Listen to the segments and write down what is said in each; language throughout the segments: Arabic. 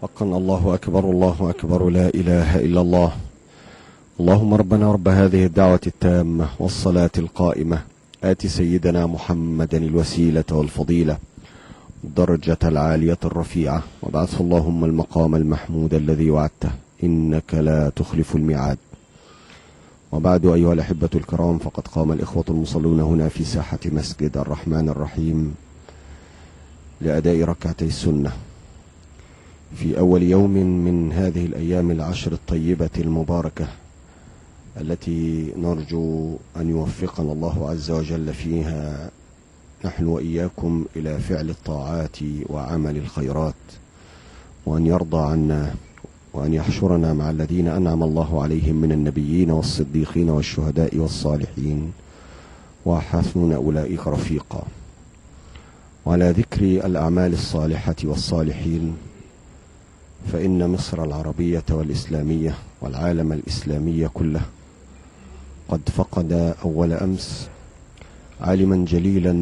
حقا الله أكبر الله أكبر لا إله إلا الله. اللهم ربنا رب هذه الدعوة التامة والصلاة القائمة آت سيدنا محمدا الوسيلة والفضيلة الدرجة العالية الرفيعة وابعثه اللهم المقام المحمود الذي وعدته إنك لا تخلف الميعاد. وبعد أيها الأحبة الكرام، فقد قام الإخوة المصلون هنا في ساحة مسجد الرحمن الرحيم لأداء ركعتي السنة في أول يوم من هذه الأيام العشر الطيبة المباركة التي نرجو أن يوفقنا الله عز وجل فيها نحن وإياكم إلى فعل الطاعات وعمل الخيرات، وأن يرضى عنا وأن يحشرنا مع الذين أنعم الله عليهم من النبيين والصديقين والشهداء والصالحين وحسن أولئك رفيقا. وعلى ذكر الأعمال الصالحة والصالحين، فإن مصر العربية والإسلامية والعالم الإسلامي كله قد فقد أول أمس عالما جليلا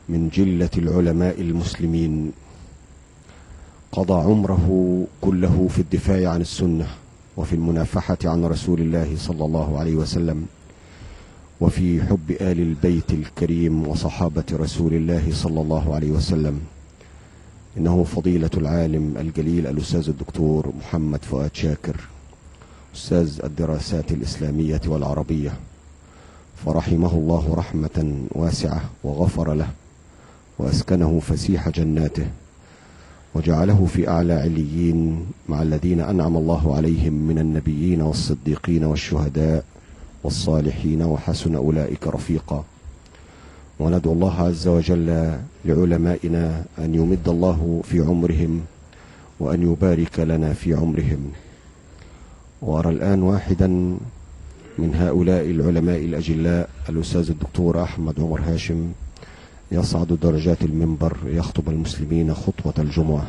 من جلة العلماء المسلمين، قضى عمره كله في الدفاع عن السنة وفي المنافحة عن رسول الله صلى الله عليه وسلم وفي حب آل البيت الكريم وصحابة رسول الله صلى الله عليه وسلم. إنه فضيلة العالم الجليل الأستاذ الدكتور محمد فؤاد شاكر، أستاذ الدراسات الإسلامية والعربية، فرحمه الله رحمة واسعة وغفر له وأسكنه فسيح جناته وجعله في أعلى عليين مع الذين أنعم الله عليهم من النبيين والصديقين والشهداء والصالحين وحسن أولئك رفيقا. وندعو الله عز وجل لعلمائنا أن يمد الله في عمرهم وأن يبارك لنا في عمرهم. وأرى الآن واحدا من هؤلاء العلماء الأجلاء الأستاذ الدكتور أحمد عمر هاشم يصعد درجات المنبر يخطب المسلمين خطوة الجمعة،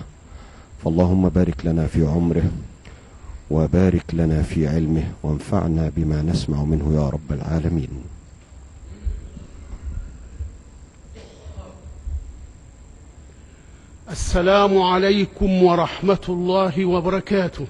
فاللهم بارك لنا في عمره وبارك لنا في علمه وانفعنا بما نسمع منه يا رب العالمين. السلام عليكم ورحمة الله وبركاته.